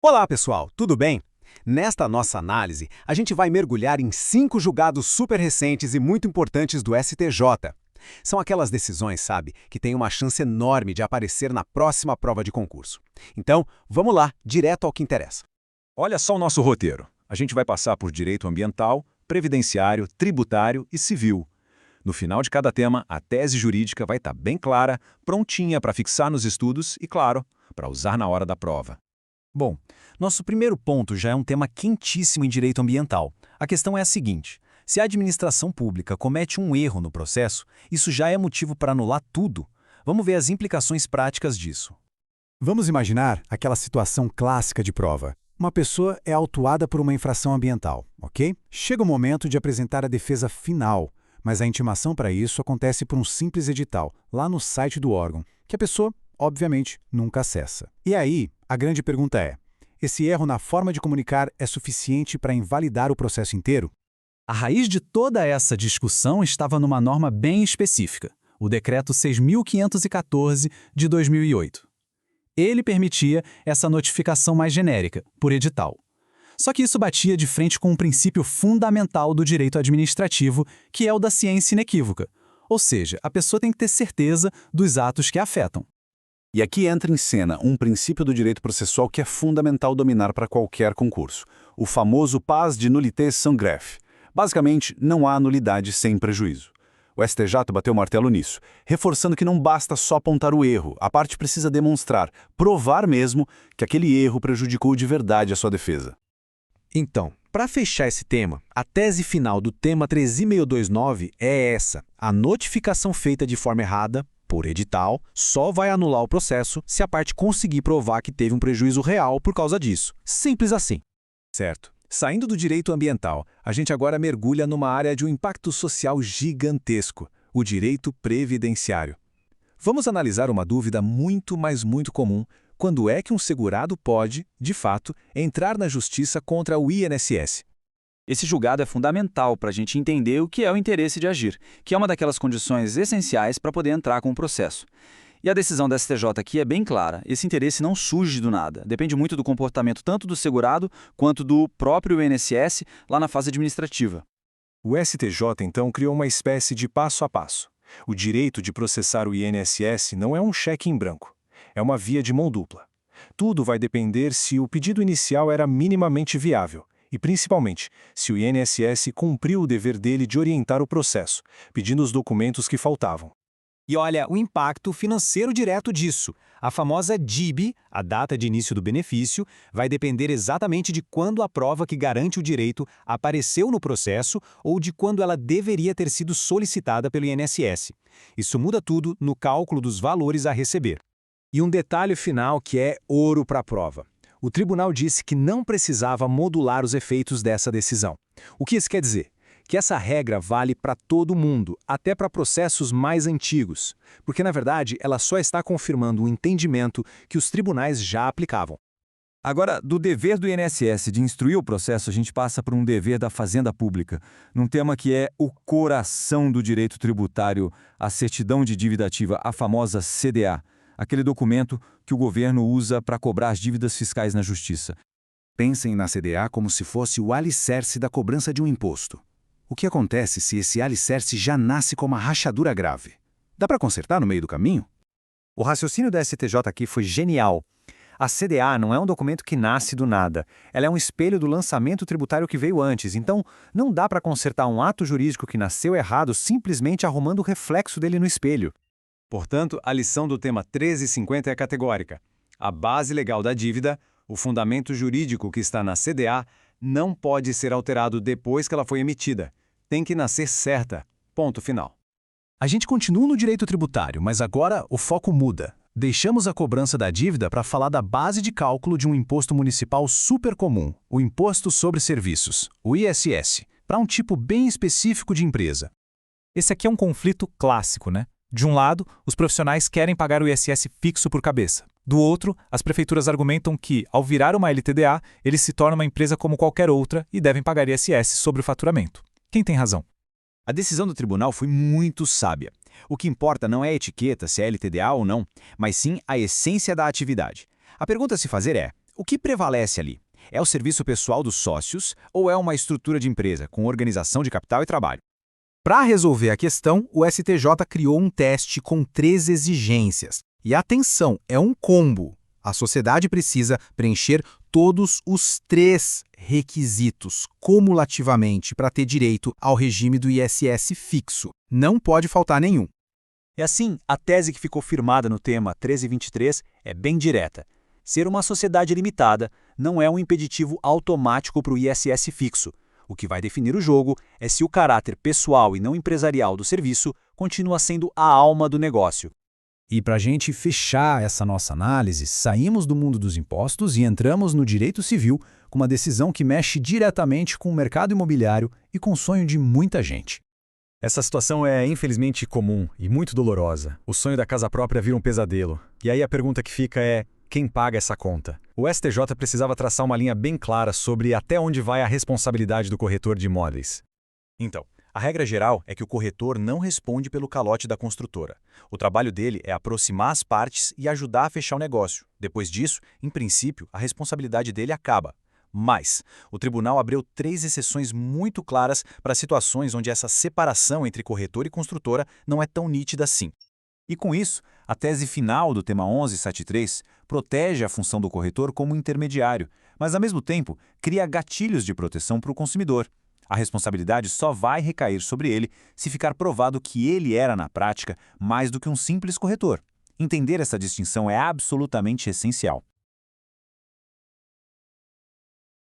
Olá, pessoal, tudo bem? Nesta nossa análise, a gente vai mergulhar em 5 julgados super recentes e muito importantes do STJ. São aquelas decisões, sabe, que têm uma chance enorme de aparecer na próxima prova de concurso. Então, vamos lá, direto ao que interessa. Olha só o nosso roteiro. A gente vai passar por direito ambiental, previdenciário, tributário e civil. No final de cada tema, a tese jurídica vai estar bem clara, prontinha para fixar nos estudos e, claro, para usar na hora da prova. Bom, nosso primeiro ponto já é um tema quentíssimo em direito ambiental. A questão é a seguinte: se a administração pública comete um erro no processo, isso já é motivo para anular tudo? Vamos ver as implicações práticas disso. Vamos imaginar aquela situação clássica de prova. Uma pessoa é autuada por uma infração ambiental, ok? Chega o momento de apresentar a defesa final, mas a intimação para isso acontece por um simples edital, lá no site do órgão, que a pessoa, obviamente, nunca acessa. E aí, a grande pergunta é: esse erro na forma de comunicar é suficiente para invalidar o processo inteiro? A raiz de toda essa discussão estava numa norma bem específica, o Decreto 6.514 de 2008. Ele permitia essa notificação mais genérica, por edital. Só que isso batia de frente com um princípio fundamental do direito administrativo, que é o da ciência inequívoca. Ou seja, a pessoa tem que ter certeza dos atos que a afetam. E aqui entra em cena um princípio do direito processual que é fundamental dominar para qualquer concurso, o famoso pas de nullité sans greffe. Basicamente, não há nulidade sem prejuízo. O STJ bateu o martelo nisso, reforçando que não basta só apontar o erro, a parte precisa demonstrar, provar mesmo, que aquele erro prejudicou de verdade a sua defesa. Então, para fechar esse tema, a tese final do tema 13.629 é essa: a notificação feita de forma errada, por edital, só vai anular o processo se a parte conseguir provar que teve um prejuízo real por causa disso. Simples assim. Certo. Saindo do direito ambiental, a gente agora mergulha numa área de um impacto social gigantesco, o direito previdenciário. Vamos analisar uma dúvida muito, mas muito comum: quando é que um segurado pode, de fato, entrar na justiça contra o INSS? Esse julgado é fundamental para a gente entender o que é o interesse de agir, que é uma daquelas condições essenciais para poder entrar com o processo. E a decisão da STJ aqui é bem clara: esse interesse não surge do nada, depende muito do comportamento tanto do segurado quanto do próprio INSS lá na fase administrativa. O STJ, então, criou uma espécie de passo a passo. O direito de processar o INSS não é um cheque em branco, é uma via de mão dupla. Tudo vai depender se o pedido inicial era minimamente viável e, principalmente, se o INSS cumpriu o dever dele de orientar o processo, pedindo os documentos que faltavam. E olha, o impacto financeiro direto disso. A famosa DIB, a data de início do benefício, vai depender exatamente de quando a prova que garante o direito apareceu no processo ou de quando ela deveria ter sido solicitada pelo INSS. Isso muda tudo no cálculo dos valores a receber. E um detalhe final que é ouro para a prova: o tribunal disse que não precisava modular os efeitos dessa decisão. O que isso quer dizer? Que essa regra vale para todo mundo, até para processos mais antigos, porque, na verdade, ela só está confirmando um entendimento que os tribunais já aplicavam. Agora, do dever do INSS de instruir o processo, a gente passa por um dever da Fazenda Pública, num tema que é o coração do direito tributário, a certidão de dívida ativa, a famosa CDA, aquele documento que o governo usa para cobrar as dívidas fiscais na Justiça. Pensem na CDA como se fosse o alicerce da cobrança de um imposto. O que acontece se esse alicerce já nasce com uma rachadura grave? Dá para consertar no meio do caminho? O raciocínio da STJ aqui foi genial. A CDA não é um documento que nasce do nada. Ela é um espelho do lançamento tributário que veio antes. Então, não dá para consertar um ato jurídico que nasceu errado simplesmente arrumando o reflexo dele no espelho. Portanto, a lição do tema 1350 é categórica. A base legal da dívida, o fundamento jurídico que está na CDA, não pode ser alterado depois que ela foi emitida. Tem que nascer certa. Ponto final. A gente continua no direito tributário, mas agora o foco muda. Deixamos a cobrança da dívida para falar da base de cálculo de um imposto municipal super comum, o Imposto sobre Serviços, o ISS, para um tipo bem específico de empresa. Esse aqui é um conflito clássico, né? De um lado, os profissionais querem pagar o ISS fixo por cabeça. Do outro, as prefeituras argumentam que, ao virar uma LTDA, eles se tornam uma empresa como qualquer outra e devem pagar ISS sobre o faturamento. Quem tem razão? A decisão do tribunal foi muito sábia. O que importa não é a etiqueta, se é LTDA ou não, mas sim a essência da atividade. A pergunta a se fazer é: O que prevalece ali? É o serviço pessoal dos sócios ou é uma estrutura de empresa, com organização de capital e trabalho? Para resolver a questão, o STJ criou um teste com 3 exigências. E atenção, é um combo. A sociedade precisa preencher todos os 3 requisitos cumulativamente para ter direito ao regime do ISS fixo. Não pode faltar nenhum. E assim, a tese que ficou firmada no tema 1323 é bem direta. Ser uma sociedade limitada não é um impeditivo automático para o ISS fixo. O que vai definir o jogo é se o caráter pessoal e não empresarial do serviço continua sendo a alma do negócio. E para a gente fechar essa nossa análise, saímos do mundo dos impostos e entramos no direito civil com uma decisão que mexe diretamente com o mercado imobiliário e com o sonho de muita gente. Essa situação é infelizmente comum e muito dolorosa. O sonho da casa própria vira um pesadelo. E aí a pergunta que fica é: quem paga essa conta? O STJ precisava traçar uma linha bem clara sobre até onde vai a responsabilidade do corretor de imóveis. Então, a regra geral é que o corretor não responde pelo calote da construtora. O trabalho dele é aproximar as partes e ajudar a fechar o negócio. Depois disso, em princípio, a responsabilidade dele acaba. Mas, o tribunal abriu 3 exceções muito claras para situações onde essa separação entre corretor e construtora não é tão nítida assim. E com isso, a tese final do tema 1173 protege a função do corretor como intermediário, mas ao mesmo tempo cria gatilhos de proteção para o consumidor. A responsabilidade só vai recair sobre ele se ficar provado que ele era, na prática, mais do que um simples corretor. Entender essa distinção é absolutamente essencial.